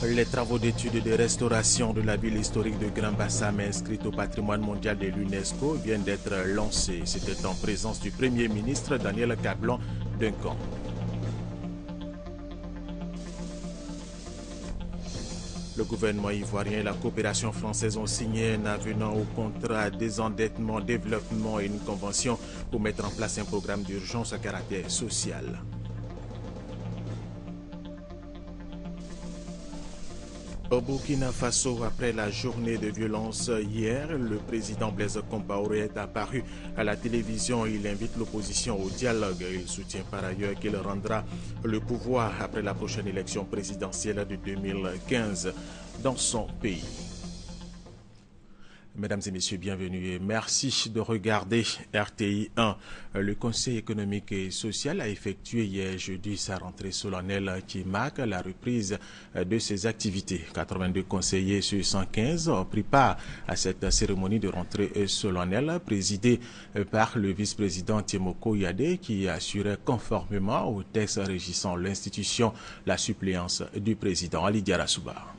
Les travaux d'études et de restauration de la ville historique de Grand Bassam inscrite au patrimoine mondial de l'UNESCO viennent d'être lancés. C'était en présence du Premier ministre Daniel Kablan-Duncan. Le gouvernement ivoirien et la coopération française ont signé un avenant au contrat désendettement, développement et une convention pour mettre en place un programme d'urgence à caractère social. Au Burkina Faso, après la journée de violence hier, le président Blaise Compaoré est apparu à la télévision. Il invite l'opposition au dialogue. Il soutient par ailleurs qu'il rendra le pouvoir après la prochaine élection présidentielle de 2015 dans son pays. Mesdames et messieurs, bienvenue et merci de regarder RTI 1. Le Conseil économique et social a effectué hier jeudi sa rentrée solennelle qui marque la reprise de ses activités. 82 conseillers sur 115 ont pris part à cette cérémonie de rentrée solennelle présidée par le vice-président Tiemoko Yade qui assurait conformément au texte régissant l'institution la suppléance du président Ali Diarra-Souba.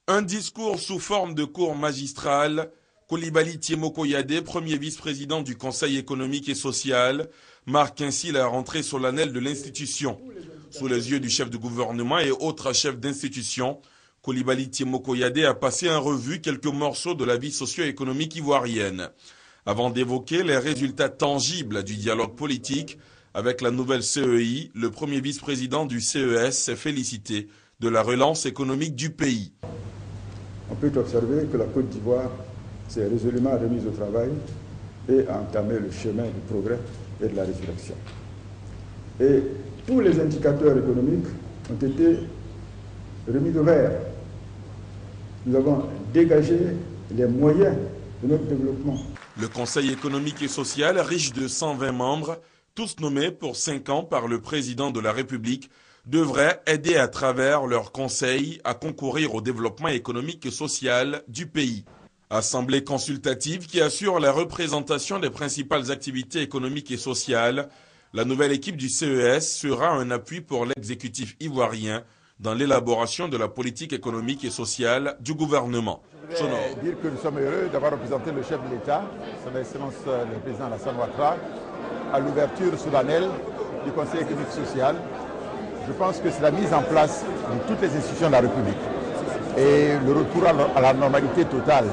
Un discours sous forme de cours magistral, Coulibaly Tiemoko Yade, premier vice-président du Conseil économique et social, marque ainsi la rentrée solennelle de l'institution. Sous les yeux du chef de gouvernement et autres chefs d'institution, Coulibaly Tiemoko Yade a passé en revue quelques morceaux de la vie socio-économique ivoirienne, avant d'évoquer les résultats tangibles du dialogue politique avec la nouvelle CEI. Le premier vice-président du CES s'est félicité de la relance économique du pays. On peut observer que la Côte d'Ivoire s'est résolument remise au travail et a entamé le chemin du progrès et de la résurrection. Et tous les indicateurs économiques ont été remis au vert. Nous avons dégagé les moyens de notre développement. Le Conseil économique et social, riche de 120 membres, tous nommés pour 5 ans par le président de la République, devraient aider à travers leurs conseils à concourir au développement économique et social du pays. Assemblée consultative qui assure la représentation des principales activités économiques et sociales, la nouvelle équipe du CES sera un appui pour l'exécutif ivoirien dans l'élaboration de la politique économique et sociale du gouvernement. Je voudrais dire que nous sommes heureux d'avoir représenté le chef de l'État, son Excellence le président Alassane Ouattara, à l'ouverture solennelle du Conseil économique et social. Je pense que c'est la mise en place de toutes les institutions de la République et le retour à la normalité totale.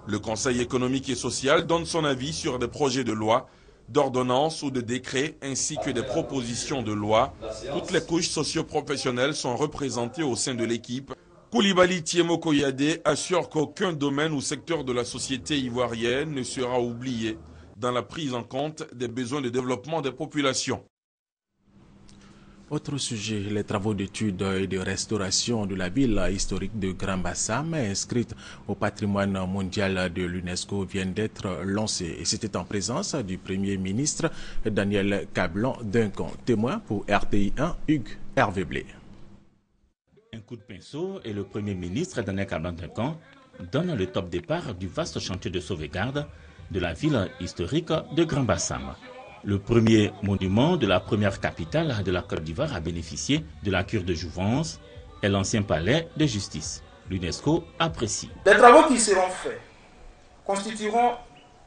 Le Conseil économique et social donne son avis sur des projets de loi, d'ordonnances ou de décrets ainsi que des propositions de loi. Toutes les couches socio-professionnelles sont représentées au sein de l'équipe. Coulibaly Tiemoko Yade assure qu'aucun domaine ou secteur de la société ivoirienne ne sera oublié dans la prise en compte des besoins de développement des populations. Autre sujet, les travaux d'études et de restauration de la ville historique de Grand Bassam, inscrite au patrimoine mondial de l'UNESCO, viennent d'être lancés. Et c'était en présence du Premier ministre Daniel Kablan-Duncan. Témoin pour RTI 1, Hugues Hervé Blé. Un coup de pinceau et le Premier ministre Daniel Kablan-Duncan donne le top départ du vaste chantier de sauvegarde de la ville historique de Grand Bassam. Le premier monument de la première capitale de la Côte d'Ivoire a bénéficié de la cure de jouvence et l'ancien palais de justice. L'UNESCO apprécie. Les travaux qui seront faits constitueront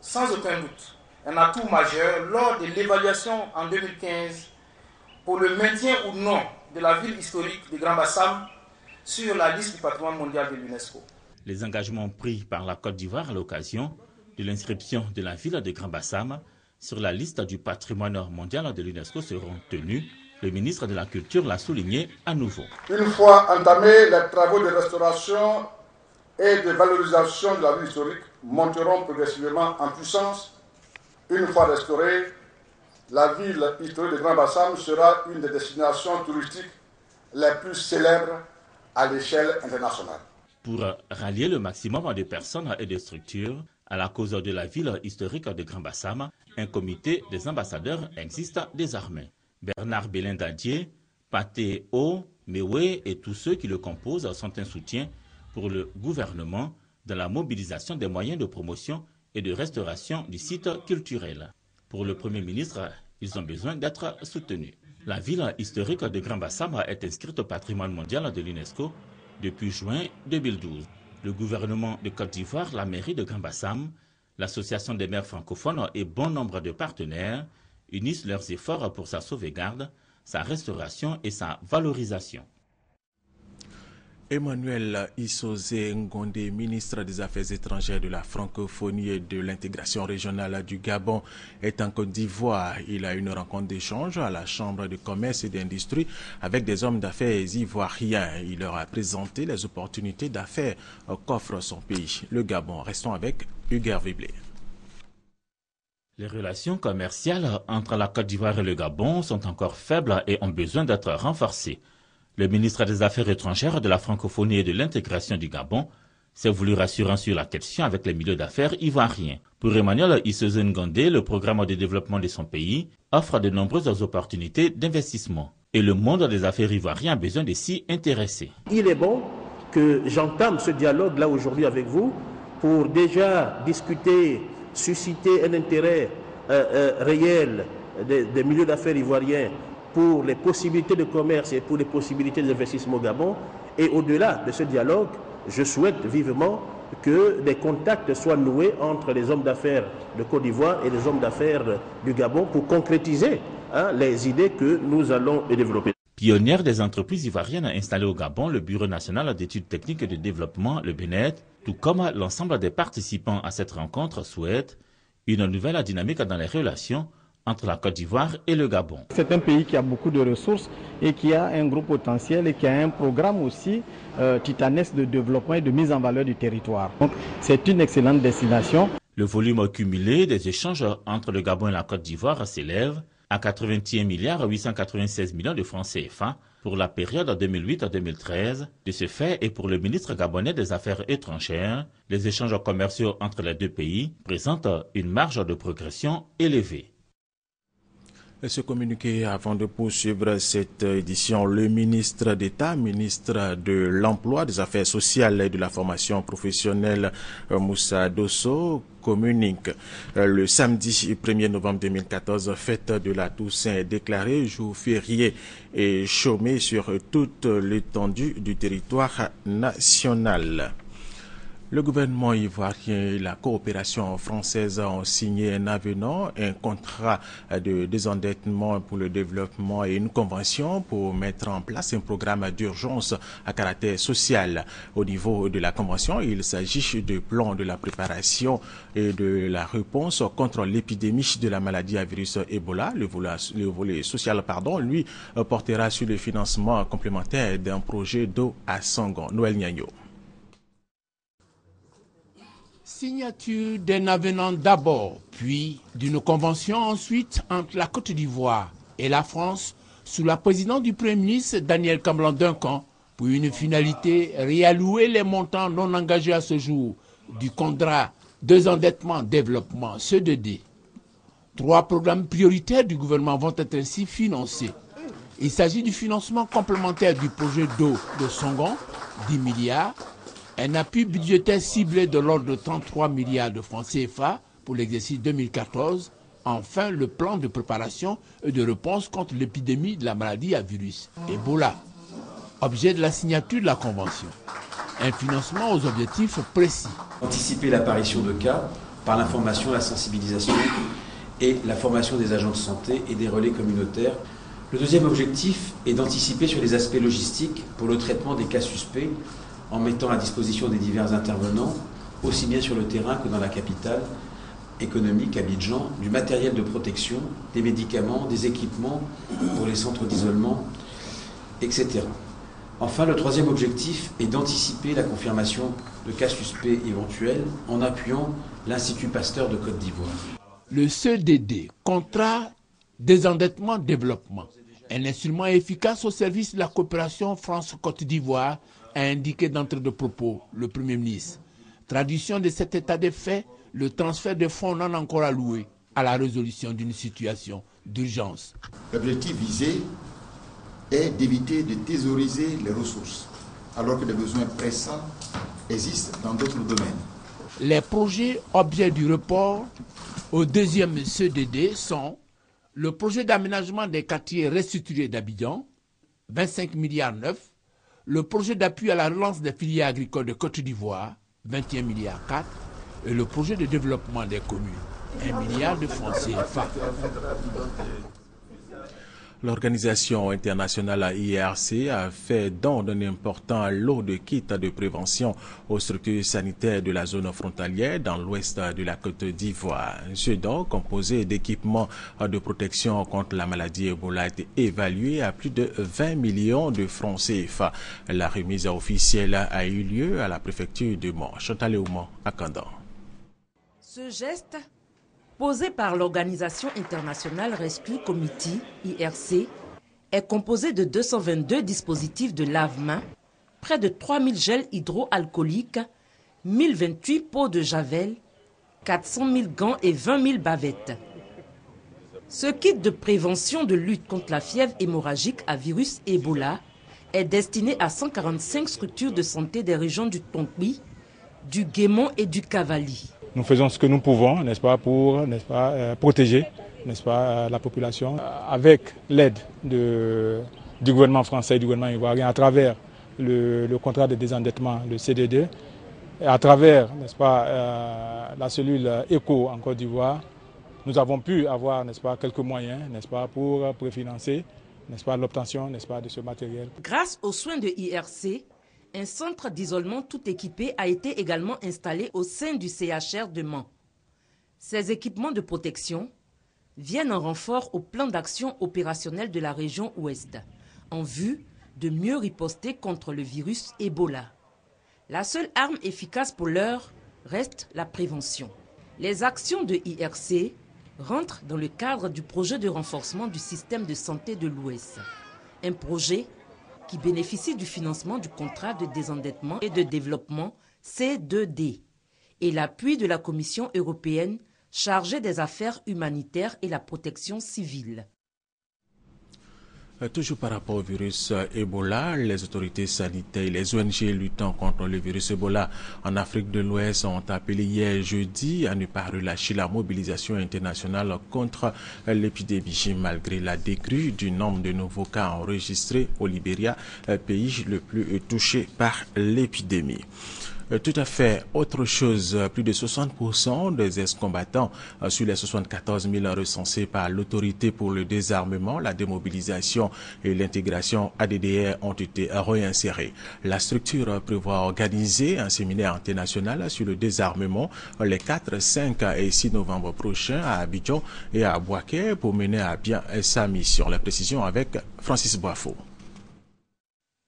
sans aucun doute un atout majeur lors de l'évaluation en 2015 pour le maintien ou non de la ville historique de Grand Bassam sur la liste du patrimoine mondial de l'UNESCO. Les engagements pris par la Côte d'Ivoire à l'occasion de l'inscription de la ville de Grand Bassam sur la liste du patrimoine mondial de l'UNESCO seront tenus. Le ministre de la Culture l'a souligné à nouveau. Une fois entamés, les travaux de restauration et de valorisation de la ville historique monteront progressivement en puissance. Une fois restaurée, la ville historique de Grand Bassam sera une des destinations touristiques les plus célèbres à l'échelle internationale. Pour rallier le maximum de personnes et de structures à la cause de la ville historique de Grand Bassam, un comité des ambassadeurs existe désormais. Bernard Bélin-Dadier, Pathé O, Mewe et tous ceux qui le composent sont un soutien pour le gouvernement dans la mobilisation des moyens de promotion et de restauration du site culturel. Pour le Premier ministre, ils ont besoin d'être soutenus. La ville historique de Grand-Bassam est inscrite au patrimoine mondial de l'UNESCO depuis juin 2012. Le gouvernement de Côte d'Ivoire, la mairie de Grand-Bassam, l'association des maires francophones et bon nombre de partenaires unissent leurs efforts pour sa sauvegarde, sa restauration et sa valorisation. Emmanuel Issoze Ngondé, ministre des Affaires étrangères de la francophonie et de l'intégration régionale du Gabon, est en Côte d'Ivoire. Il a une rencontre d'échange à la Chambre de commerce et d'industrie avec des hommes d'affaires ivoiriens. Il leur a présenté les opportunités d'affaires qu'offre son pays. Le Gabon, restons avec Hugues Viblé. Les relations commerciales entre la Côte d'Ivoire et le Gabon sont encore faibles et ont besoin d'être renforcées. Le ministre des Affaires étrangères de la francophonie et de l'intégration du Gabon s'est voulu rassurant sur la question avec les milieux d'affaires ivoiriens. Pour Emmanuel Issoze Ngondé, le programme de développement de son pays offre de nombreuses opportunités d'investissement. Et le monde des affaires ivoirien a besoin de s'y intéresser. Il est bon que j'entame ce dialogue là aujourd'hui avec vous pour déjà discuter, susciter un intérêt réel des milieux d'affaires ivoiriens pour les possibilités de commerce et pour les possibilités d'investissement au Gabon. Et au-delà de ce dialogue, je souhaite vivement que des contacts soient noués entre les hommes d'affaires de Côte d'Ivoire et les hommes d'affaires du Gabon pour concrétiser les idées que nous allons développer. Pionnière des entreprises ivoiriennes installées au Gabon, le Bureau national d'études techniques et de développement, le BNED, tout comme l'ensemble des participants à cette rencontre, souhaitent une nouvelle dynamique dans les relations entre la Côte d'Ivoire et le Gabon. C'est un pays qui a beaucoup de ressources et qui a un gros potentiel et qui a un programme aussi titanesque de développement et de mise en valeur du territoire. Donc c'est une excellente destination. Le volume cumulé des échanges entre le Gabon et la Côte d'Ivoire s'élève à 81,896 milliards de francs CFA pour la période 2008-2013. De ce fait, et pour le ministre gabonais des Affaires étrangères, les échanges commerciaux entre les deux pays présentent une marge de progression élevée. Ce communiqué avant de poursuivre cette édition, le ministre d'État, ministre de l'Emploi, des Affaires sociales et de la formation professionnelle, Moussa Dosso, communique. Le samedi 1er novembre 2014, fête de la Toussaint est déclarée jour férié et chômé sur toute l'étendue du territoire national. Le gouvernement ivoirien et la coopération française ont signé un avenant, un contrat de désendettement pour le développement et une convention pour mettre en place un programme d'urgence à caractère social. Au niveau de la convention, il s'agit du plan de la préparation et de la réponse contre l'épidémie de la maladie à virus Ebola. Le volet social, lui, portera sur le financement complémentaire d'un projet d'eau à Sangon. Noël Niagno. Signature d'un avenant d'abord, puis d'une convention ensuite entre la Côte d'Ivoire et la France sous la présidence du Premier ministre Daniel Comblan-Duncan pour une finalité réallouer les montants non engagés à ce jour du contrat désendettement développement CEDD. 3 programmes prioritaires du gouvernement vont être ainsi financés. Il s'agit du financement complémentaire du projet d'eau de Sangon, 10 milliards, un appui budgétaire ciblé de l'ordre de 33 milliards de francs CFA pour l'exercice 2014. Enfin, le plan de préparation et de réponse contre l'épidémie de la maladie à virus Ebola. Objet de la signature de la Convention. Un financement aux objectifs précis. Anticiper l'apparition de cas par l'information, la sensibilisation et la formation des agents de santé et des relais communautaires. Le deuxième objectif est d'anticiper sur les aspects logistiques pour le traitement des cas suspects en mettant à disposition des divers intervenants, aussi bien sur le terrain que dans la capitale économique, Abidjan, du matériel de protection, des médicaments, des équipements pour les centres d'isolement, etc. Enfin, le troisième objectif est d'anticiper la confirmation de cas suspects éventuels en appuyant l'Institut Pasteur de Côte d'Ivoire. Le CEDD, contrat désendettement développement, un instrument efficace au service de la coopération France-Côte d'Ivoire, a indiqué d'entrée de propos le Premier ministre. Traduction de cet état de fait, le transfert de fonds non encore alloués à la résolution d'une situation d'urgence. L'objectif visé est d'éviter de thésauriser les ressources, alors que des besoins pressants existent dans d'autres domaines. Les projets objets du report au deuxième CEDD sont le projet d'aménagement des quartiers restructurés d'Abidjan, 25 milliards 9, le projet d'appui à la relance des filières agricoles de Côte d'Ivoire, 21 milliards 4, et le projet de développement des communes, 1 milliard de francs CFA. L'organisation internationale IRC a fait don d'un important lot de kits de prévention aux structures sanitaires de la zone frontalière dans l'ouest de la Côte d'Ivoire. Ce don, composé d'équipements de protection contre la maladie Ebola, a été évalué à plus de 20 millions de francs CFA. La remise officielle a eu lieu à la préfecture de Mans. Chantal Léaumont à Kandan. Ce geste, posé par l'Organisation internationale Rescue Committee, IRC, est composé de 222 dispositifs de lave-mains, près de 3000 gels hydroalcooliques, 1028 pots de javel, 400 000 gants et 20 000 bavettes. Ce kit de prévention de lutte contre la fièvre hémorragique à virus Ebola est destiné à 145 structures de santé des régions du Tonkwi, du Guémon et du Cavali. Nous faisons ce que nous pouvons, n'est-ce pas, pour protéger, n'est-ce pas, la population avec l'aide du gouvernement français et du gouvernement ivoirien à travers le contrat de désendettement, le CDD, et à travers, n'est-ce pas, la cellule ECO en Côte d'Ivoire. Nous avons pu avoir, n'est-ce pas, quelques moyens, n'est-ce pas, pour préfinancer, n'est-ce pas, l'obtention, n'est-ce pas, de ce matériel. Grâce aux soins de IRC, un centre d'isolement tout équipé a été également installé au sein du CHR de Mans. Ces équipements de protection viennent en renfort au plan d'action opérationnel de la région Ouest, en vue de mieux riposter contre le virus Ebola. La seule arme efficace pour l'heure reste la prévention. Les actions de IRC rentrent dans le cadre du projet de renforcement du système de santé de l'Ouest, un projet qui bénéficie du financement du contrat de désendettement et de développement C2D et l'appui de la Commission européenne chargée des affaires humanitaires et la protection civile. Toujours par rapport au virus Ebola, les autorités sanitaires et les ONG luttant contre le virus Ebola en Afrique de l'Ouest ont appelé hier jeudi à ne pas relâcher la mobilisation internationale contre l'épidémie malgré la décrue du nombre de nouveaux cas enregistrés au Libéria, pays le plus touché par l'épidémie. Tout à fait autre chose, plus de 60% des ex-combattants sur les 74 000 recensés par l'autorité pour le désarmement, la démobilisation et l'intégration ADDR ont été réinsérés. La structure prévoit organiser un séminaire international sur le désarmement les 4, 5 et 6 novembre prochains à Abidjan et à Bouaké pour mener à bien sa mission. La précision avec Francis Boifo.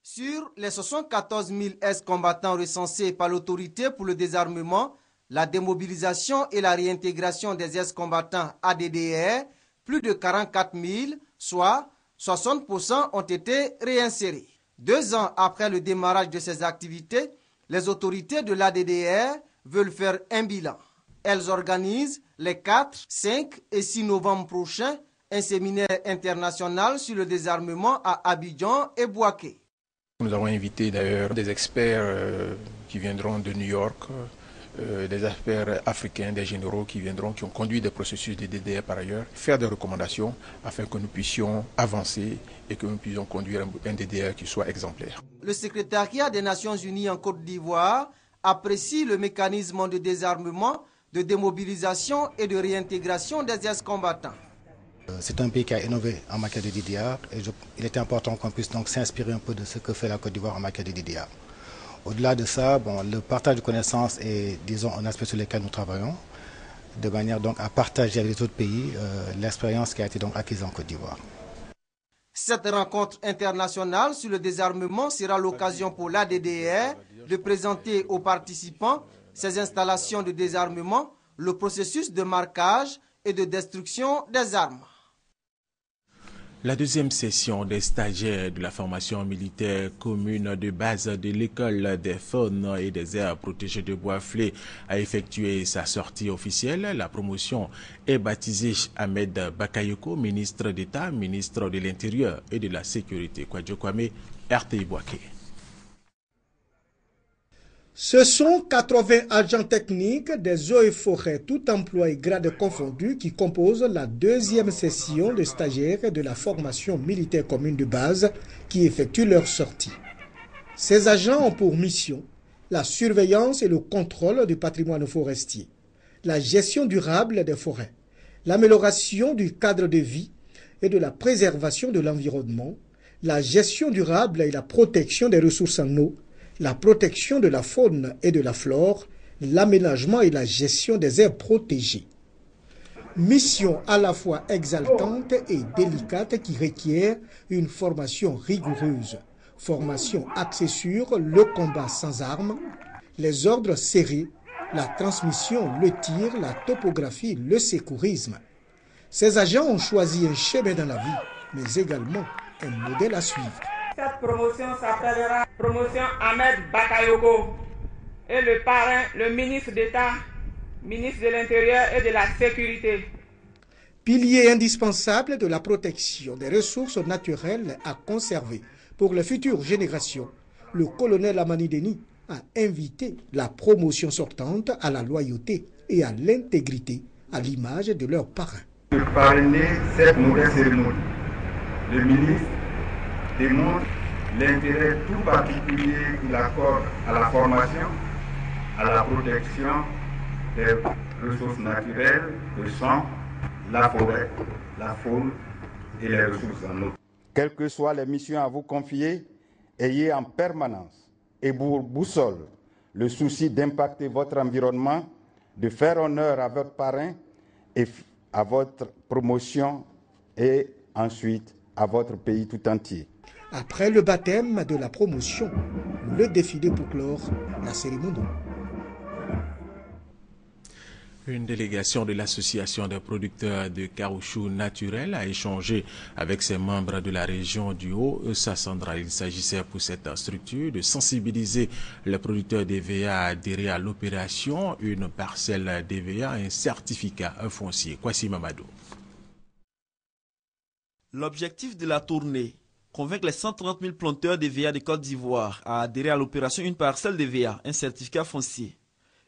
Sur les 74 000 ex-combattants recensés par l'autorité pour le désarmement, la démobilisation et la réintégration des ex-combattants ADDR, plus de 44 000, soit 60% ont été réinsérés. 2 ans après le démarrage de ces activités, les autorités de l'ADDR veulent faire un bilan. Elles organisent les 4, 5 et 6 novembre prochains un séminaire international sur le désarmement à Abidjan et Bouaké. Nous avons invité d'ailleurs des experts qui viendront de New York, des experts africains, des généraux qui viendront, qui ont conduit des processus de DDR par ailleurs, faire des recommandations afin que nous puissions avancer et que nous puissions conduire un DDR qui soit exemplaire. Le secrétariat des Nations Unies en Côte d'Ivoire apprécie le mécanisme de désarmement, de démobilisation et de réintégration des ex-combattants. C'est un pays qui a innové en matière de DDR et il était important qu'on puisse donc s'inspirer un peu de ce que fait la Côte d'Ivoire en matière de DDR. Au-delà de ça, le partage de connaissances est, disons, un aspect sur lequel nous travaillons, de manière donc à partager avec les autres pays l'expérience qui a été donc acquise en Côte d'Ivoire. Cette rencontre internationale sur le désarmement sera l'occasion pour l'ADDR de présenter aux participants ces installations de désarmement, le processus de marquage et de destruction des armes. La deuxième session des stagiaires de la formation militaire commune de base de l'école des faunes et des aires protégées de Boisflé a effectué sa sortie officielle. La promotion est baptisée Ahmed Bakayoko, ministre d'État, ministre de l'Intérieur et de la Sécurité. Kwadjo Kwame, RTI Bouaké. Ce sont 80 agents techniques des eaux et forêts, tout emploi et grades confondus, qui composent la deuxième session de stagiaires de la formation militaire commune de base qui effectuent leur sortie. Ces agents ont pour mission la surveillance et le contrôle du patrimoine forestier, la gestion durable des forêts, l'amélioration du cadre de vie et de la préservation de l'environnement, la gestion durable et la protection des ressources en eau, la protection de la faune et de la flore, l'aménagement et la gestion des aires protégées. Mission à la fois exaltante et délicate qui requiert une formation rigoureuse. Formation axée sur le combat sans armes, les ordres serrés, la transmission, le tir, la topographie, le secourisme. Ces agents ont choisi un chemin dans la vie, mais également un modèle à suivre. Cette promotion s'appellera promotion Ahmed Bakayoko et le parrain, le ministre d'État, ministre de l'Intérieur et de la Sécurité. Pilier indispensable de la protection des ressources naturelles à conserver pour les futures générations, le colonel Amani Deni a invité la promotion sortante à la loyauté et à l'intégrité, à l'image de leur parrain. De parrainer cette nouvelle cérémonie, le ministre démontre l'intérêt tout particulier qu'il accorde à la formation, à la protection des ressources naturelles, le sang, la forêt, la faune et les ressources en eau. Quelles que soient les missions à vous confier, ayez en permanence et pour boussole le souci d'impacter votre environnement, de faire honneur à votre parrain et à votre promotion et ensuite à votre pays tout entier. Après le baptême de la promotion, le défilé pour clore la cérémonie. Une délégation de l'association des producteurs de caoutchouc naturel a échangé avec ses membres de la région du Haut-Sassandra. Il s'agissait pour cette structure de sensibiliser les producteurs d'EVA à adhérer à l'opération, une parcelle d'EVA, un certificat foncier. Kwasi Mamadou. L'objectif de la tournée, convaincre les 130 000 planteurs d'EVA de Côte d'Ivoire à adhérer à l'opération Une parcelle d'EVA, un certificat foncier.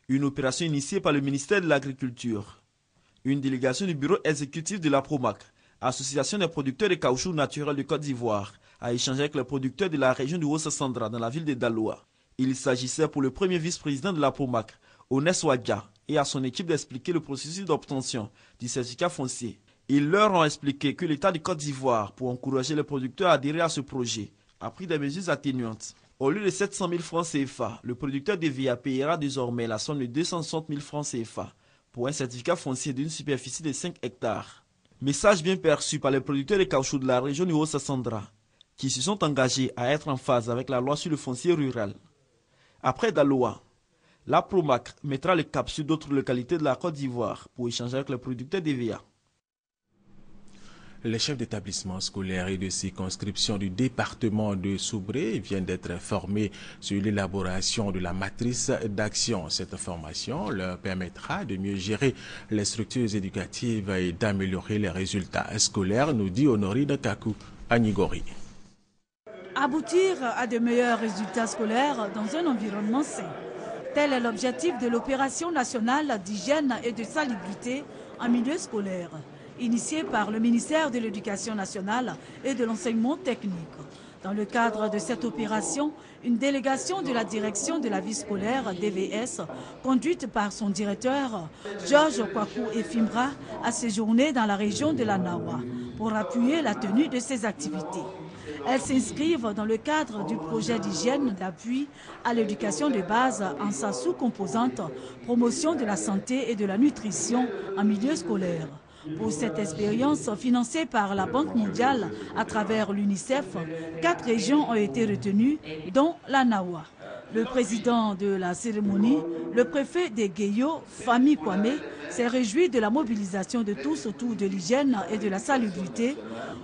Une opération initiée par le ministère de l'Agriculture. Une délégation du bureau exécutif de la PROMAC, Association des producteurs de caoutchouc naturel de Côte d'Ivoire, a échangé avec les producteurs de la région du Haut-Sassandra dans la ville de Daloa. Il s'agissait pour le premier vice-président de la PROMAC, Onès Ouadja, et à son équipe d'expliquer le processus d'obtention du certificat foncier. Ils leur ont expliqué que l'État de Côte d'Ivoire, pour encourager les producteurs à adhérer à ce projet, a pris des mesures atténuantes. Au lieu de 700 000 francs CFA, le producteur d'EVA payera désormais la somme de 260 000 francs CFA pour un certificat foncier d'une superficie de 5 hectares. Message bien perçu par les producteurs de caoutchouc de la région du Haut-Sassandra, qui se sont engagés à être en phase avec la loi sur le foncier rural. Après Daloa, la PROMAC mettra le cap sur d'autres localités de la Côte d'Ivoire pour échanger avec les producteurs d'EVA. Les chefs d'établissement scolaire et de circonscription du département de Soubré viennent d'être formés sur l'élaboration de la matrice d'action. Cette formation leur permettra de mieux gérer les structures éducatives et d'améliorer les résultats scolaires, nous dit Honorine Kakou Anigori. Aboutir à de meilleurs résultats scolaires dans un environnement sain. Tel est l'objectif de l'opération nationale d'hygiène et de salubrité en milieu scolaire, initiée par le ministère de l'Éducation nationale et de l'enseignement technique. Dans le cadre de cette opération, une délégation de la direction de la vie scolaire DVS, conduite par son directeur Georges Kwaku Efimra, a séjourné dans la région de la Nawa pour appuyer la tenue de ces activités. Elles s'inscrivent dans le cadre du projet d'hygiène d'appui à l'éducation de base en sa sous-composante promotion de la santé et de la nutrition en milieu scolaire. Pour cette expérience financée par la Banque mondiale à travers l'UNICEF, 4 régions ont été retenues, dont la Nawa. Le président de la cérémonie, le préfet des Guéyo, Fami Kwame, s'est réjoui de la mobilisation de tous autour de l'hygiène et de la salubrité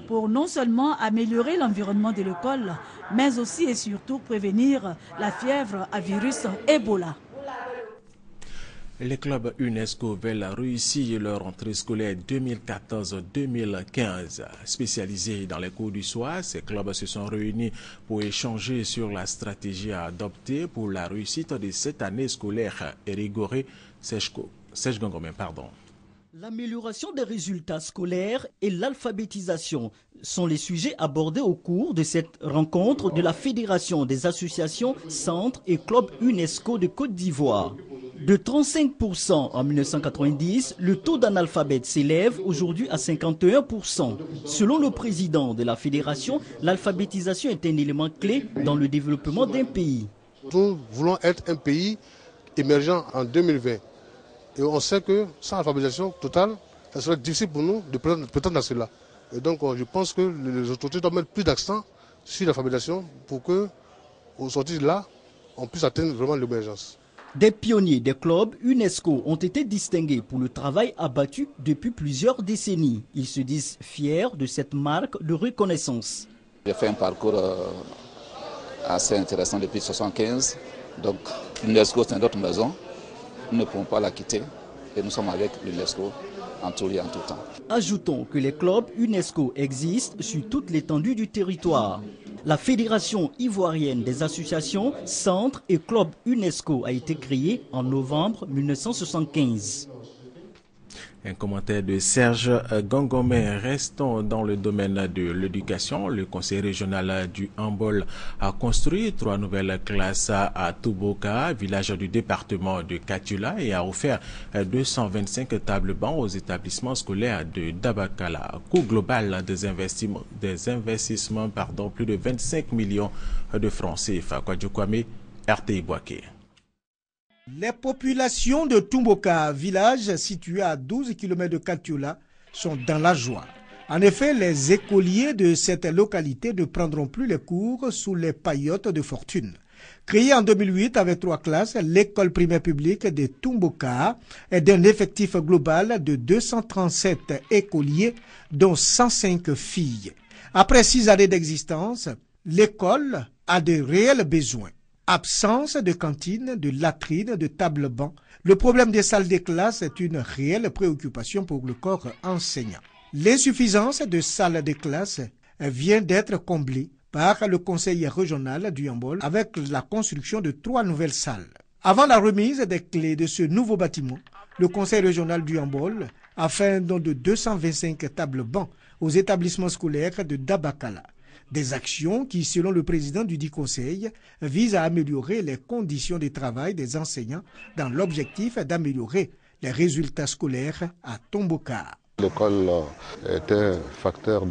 pour non seulement améliorer l'environnement de l'école, mais aussi et surtout prévenir la fièvre à virus Ebola. Les clubs UNESCO veulent réussir leur rentrée scolaire 2014-2015. Spécialisés dans les cours du soir, ces clubs se sont réunis pour échanger sur la stratégie à adopter pour la réussite de cette année scolaire. Eric Goré, Serge Gongomé, pardon. L'amélioration des résultats scolaires et l'alphabétisation sont les sujets abordés au cours de cette rencontre de la Fédération des associations, centres et clubs UNESCO de Côte d'Ivoire. De 35% en 1990, le taux d'analphabète s'élève aujourd'hui à 51%. Selon le président de la fédération, l'alphabétisation est un élément clé dans le développement d'un pays. Nous voulons être un pays émergent en 2020. Et on sait que sans alphabétisation totale, ça serait difficile pour nous de prétendre à cela. Et donc je pense que les autorités doivent mettre plus d'accent sur l'alphabétisation pour qu'au sortir de là, on puisse atteindre vraiment l'émergence. Des pionniers des clubs UNESCO ont été distingués pour le travail abattu depuis plusieurs décennies. Ils se disent fiers de cette marque de reconnaissance. J'ai fait un parcours assez intéressant depuis 1975. Donc l'UNESCO, c'est notre maison. Nous ne pouvons pas la quitter et nous sommes avec l'UNESCO en tout lieu, en tout temps. Ajoutons que les clubs UNESCO existent sur toute l'étendue du territoire. La Fédération ivoirienne des associations, centres et clubs UNESCO a été créée en novembre 1975. Un commentaire de Serge Gongomé. Restons dans le domaine de l'éducation. Le conseil régional du Hambol a construit 3 nouvelles classes à Touboka, village du département de Katiula, et a offert 225 tables bancs aux établissements scolaires de Dabakala. Coût global des investissements, plus de 25 millions de francs CFA. Kwadjokwame, RTI Boaké. Les populations de Tumboka, village situé à 12 km de Katiula, sont dans la joie. En effet, les écoliers de cette localité ne prendront plus les cours sous les paillotes de fortune. Créée en 2008 avec 3 classes, l'école primaire publique de Tumboka est d'un effectif global de 237 écoliers, dont 105 filles. Après 6 années d'existence, l'école a de réels besoins. Absence de cantine, de latrines, de tables-bancs. Le problème des salles de classe est une réelle préoccupation pour le corps enseignant. L'insuffisance de salles de classe vient d'être comblée par le conseil régional du Hambol avec la construction de 3 nouvelles salles. Avant la remise des clés de ce nouveau bâtiment, le conseil régional du Hambol a fait un don de 225 tables-bancs aux établissements scolaires de Dabakala. Des actions qui, selon le président du dit conseil, visent à améliorer les conditions de travail des enseignants dans l'objectif d'améliorer les résultats scolaires à Tumboka. L'école est un facteur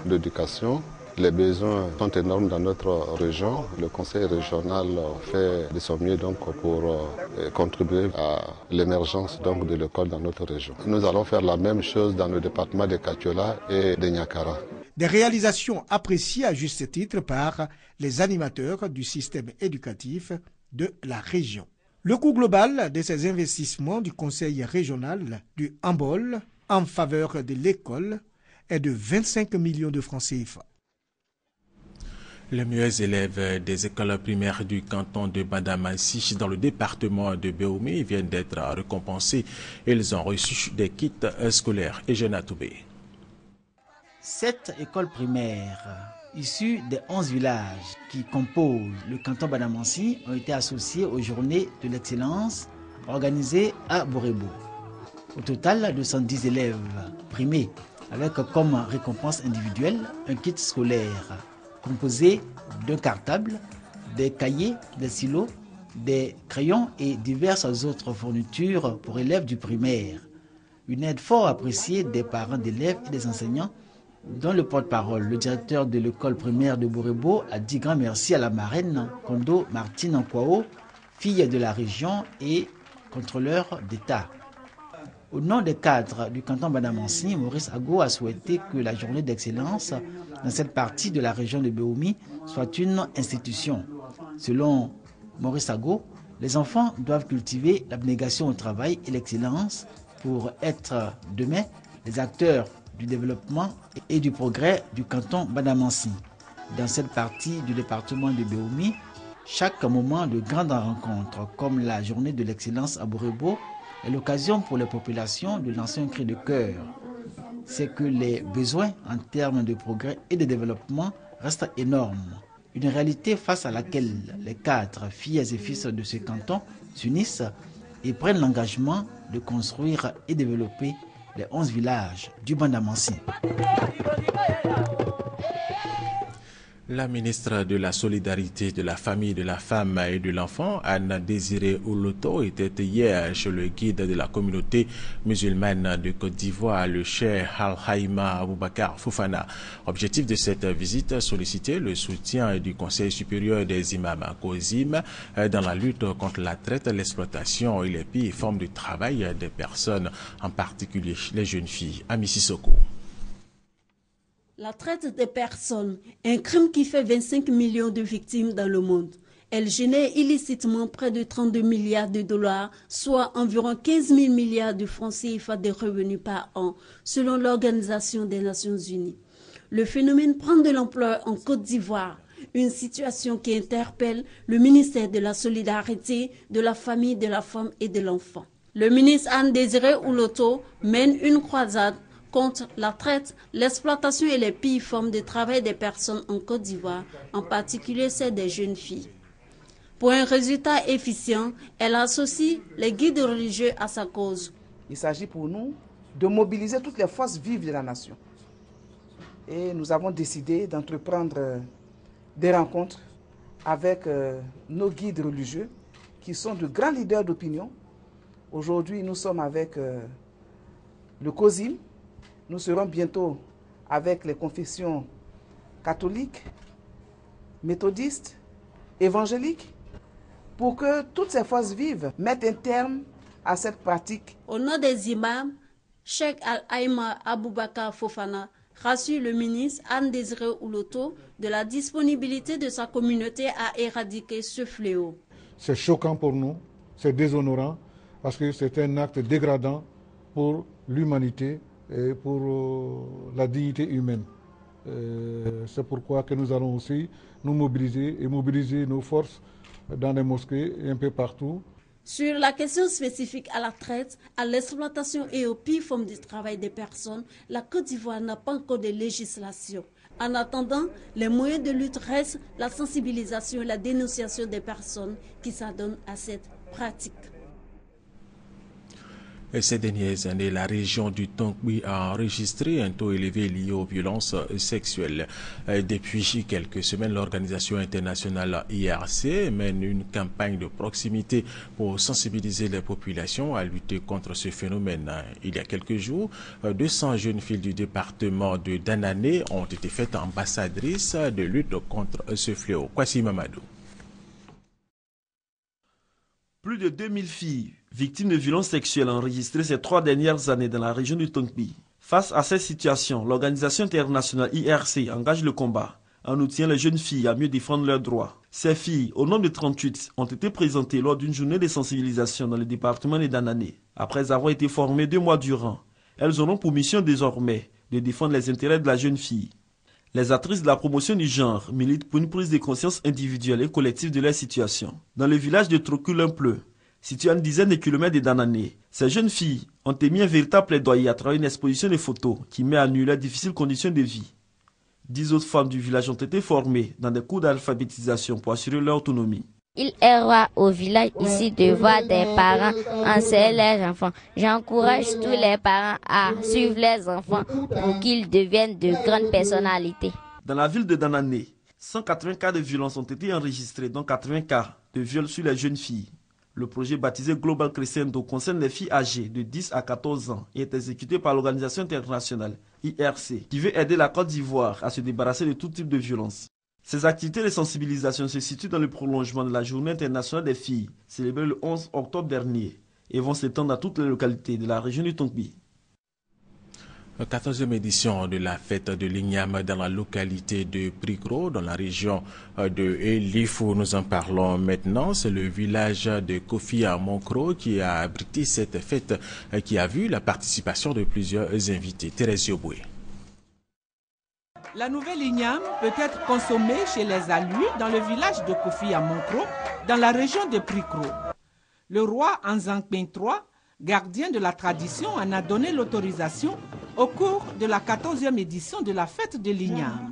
d'éducation. Les besoins sont énormes dans notre région. Le conseil régional fait de son mieux pour contribuer à l'émergence de l'école dans notre région. Nous allons faire la même chose dans le département de Katiula et de Niakara. Des réalisations appréciées à juste titre par les animateurs du système éducatif de la région. Le coût global de ces investissements du conseil régional du Hambol en faveur de l'école est de 25 millions de francs CFA. Les meilleurs élèves des écoles primaires du canton de Badamassi dans le département de Béoumé viennent d'être récompensés. Ils ont reçu des kits scolaires. Eugène Toubé. 7 écoles primaires issues des 11 villages qui composent le canton Badamassi ont été associées aux journées de l'excellence organisées à Borébo. Au total, 210 élèves primés avec comme récompense individuelle un kit scolaire composé d'un cartable, des cahiers, des stylos, des crayons et diverses autres fournitures pour élèves du primaire. Une aide fort appréciée des parents d'élèves et des enseignants, dont le porte-parole, le directeur de l'école primaire de Borébo, a dit grand merci à la marraine Kondo Martine Nkwao, fille de la région et contrôleur d'État. Au nom des cadres du canton Badamassi, Maurice Ago a souhaité que la journée d'excellence dans cette partie de la région de Béoumi soit une institution. Selon Maurice Ago, les enfants doivent cultiver l'abnégation au travail et l'excellence pour être demain les acteurs du développement et du progrès du canton Badamassi. Dans cette partie du département de Béoumi, Chaque moment de grande rencontre, comme la journée de l'excellence à Bourebo, est l'occasion pour les populations de lancer un cri de cœur. C'est que les besoins en termes de progrès et de développement restent énormes. Une réalité face à laquelle les 4 filles et fils de ce canton s'unissent et prennent l'engagement de construire et développer les 11 villages du Bandamansi. La ministre de la Solidarité, de la Famille, de la Femme et de l'Enfant, Anne Désiré Oloto, était hier chez le guide de la communauté musulmane de Côte d'Ivoire, le cheikh Al-Haïma Aboubakar Fofana. Objectif de cette visite, solliciter le soutien du Conseil supérieur des imams à COSIM dans la lutte contre la traite, l'exploitation et les pires formes de travail des personnes, en particulier les jeunes filles. Ami Sissoko. La traite des personnes, un crime qui fait 25 millions de victimes dans le monde. Elle génère illicitement près de 32 milliards de dollars, soit environ 15 000 milliards de francs CFA de revenus par an, selon l'Organisation des Nations Unies. Le phénomène prend de l'ampleur en Côte d'Ivoire, une situation qui interpelle le ministère de la Solidarité, de la Famille, de la Femme et de l'Enfant. Le ministre Anne Désiré Oloto mène une croisade contre la traite, l'exploitation et les pires formes de travail des personnes en Côte d'Ivoire, en particulier celles des jeunes filles. Pour un résultat efficient, elle associe les guides religieux à sa cause. Il s'agit pour nous de mobiliser toutes les forces vives de la nation. Et nous avons décidé d'entreprendre des rencontres avec nos guides religieux, qui sont de grands leaders d'opinion. Aujourd'hui, nous sommes avec le COSIM. Nous serons bientôt avec les confessions catholiques, méthodistes, évangéliques, pour que toutes ces forces vives mettent un terme à cette pratique. Au nom des imams, Cheikh Al-Haïma Aboubakar Fofana rassure le ministre Anne Désiré Oloto de la disponibilité de sa communauté à éradiquer ce fléau. C'est choquant pour nous, c'est déshonorant, parce que c'est un acte dégradant pour l'humanité et pour la dignité humaine. C'est pourquoi que nous allons aussi nous mobiliser et mobiliser nos forces dans les mosquées et un peu partout. Sur la question spécifique à la traite, à l'exploitation et aux pires formes de travail des personnes, la Côte d'Ivoire n'a pas encore de législation. En attendant, les moyens de lutte restent la sensibilisation et la dénonciation des personnes qui s'adonnent à cette pratique. Ces dernières années, la région du Tonkbi a enregistré un taux élevé lié aux violences sexuelles. Depuis quelques semaines, l'organisation internationale IRC mène une campagne de proximité pour sensibiliser les populations à lutter contre ce phénomène. Il y a quelques jours, 200 jeunes filles du département de Danané ont été faites ambassadrices de lutte contre ce fléau. Kwasi Mamadou. Plus de 2000 filles victimes de violences sexuelles enregistrées ces 3 dernières années dans la région du Tonkbi. Face à cette situation, l'organisation internationale IRC engage le combat en outillant les jeunes filles à mieux défendre leurs droits. Ces filles, au nombre de 38, ont été présentées lors d'une journée de sensibilisation dans le département de Danané. Après avoir été formées 2 mois durant, elles auront pour mission désormais de défendre les intérêts de la jeune fille. Les actrices de la promotion du genre militent pour une prise de conscience individuelle et collective de leur situation. Dans le village de Trocul-un-Pleu, situé à une dizaine de kilomètres de Danané, ces jeunes filles ont émis un véritable plaidoyer à travers une exposition de photos qui met à nu leurs difficiles conditions de vie. 10 autres femmes du village ont été formées dans des cours d'alphabétisation pour assurer leur autonomie. Il est rare au village ici de voir des parents enseigner leurs enfants. J'encourage tous les parents à suivre les enfants pour qu'ils deviennent de grandes personnalités. Dans la ville de Danané, 180 cas de violence ont été enregistrés, dont 80 cas de viol sur les jeunes filles. Le projet baptisé Global Crescendo concerne les filles âgées de 10 à 14 ans et est exécuté par l'organisation internationale IRC, qui veut aider la Côte d'Ivoire à se débarrasser de tout type de violence. Ces activités de sensibilisation se situent dans le prolongement de la Journée internationale des filles, célébrée le 11 octobre dernier, et vont s'étendre à toutes les localités de la région du Tonkbi. 14e édition de la fête de l'Igname dans la localité de Prigro, dans la région de Elif, où nous en parlons maintenant. C'est le village de Kofi à Moncro qui a abrité cette fête qui a vu la participation de plusieurs invités. Thérèse Yoboué. La nouvelle igname peut être consommée chez les Alus dans le village de Kofi à Moncro, dans la région de Pricro. Le roi Anzangpin III, gardien de la tradition, en a donné l'autorisation au cours de la 14e édition de la fête de l'igname.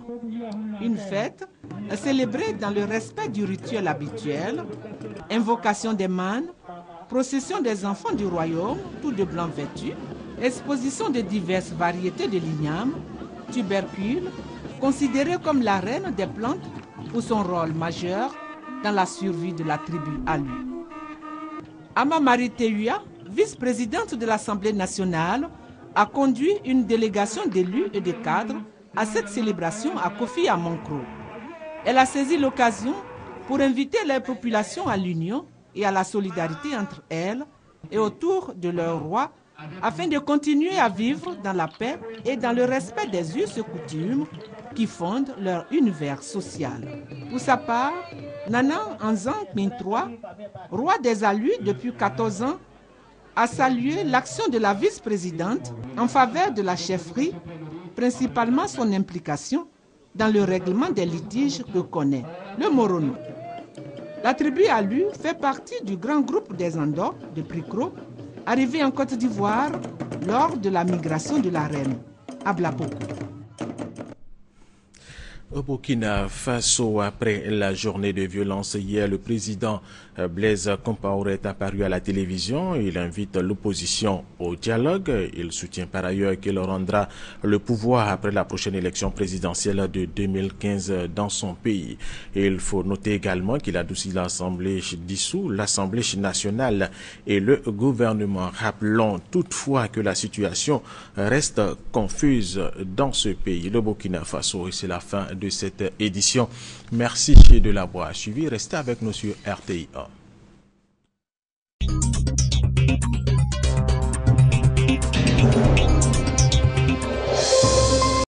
Une fête célébrée dans le respect du rituel habituel, invocation des mânes, procession des enfants du royaume, tous de blanc vêtus, exposition de diverses variétés de l'igname, tubercules, considérée comme la reine des plantes pour son rôle majeur dans la survie de la tribu Alu. Ama Marie Teuya, vice-présidente de l'Assemblée nationale, a conduit une délégation d'élus et de cadres à cette célébration à Kofi à Moncro. Elle a saisi l'occasion pour inviter les populations à l'union et à la solidarité entre elles et autour de leur roi, afin de continuer à vivre dans la paix et dans le respect des us et coutumes qui fondent leur univers social. Pour sa part, Nana Anzangpin III, roi des Alus depuis 14 ans, a salué l'action de la vice-présidente en faveur de la chefferie, principalement son implication dans le règlement des litiges que connaît le Morono. La tribu Alu fait partie du grand groupe des Andor de Pricro, arrivé en Côte d'Ivoire lors de la migration de la reine à Blapoko. Au Burkina Faso, après la journée de violence hier, le président Blaise Compaoré est apparu à la télévision. Il invite l'opposition au dialogue. Il soutient par ailleurs qu'il rendra le pouvoir après la prochaine élection présidentielle de 2015 dans son pays. Et il faut noter également qu'il adoucit l'Assemblée, dissout l'Assemblée nationale et le gouvernement. Rappelons toutefois que la situation reste confuse dans ce pays, le Burkina Faso. Et c'est la fin de cette édition. Merci de l'avoir suivi. Restez avec nous sur RTI 1.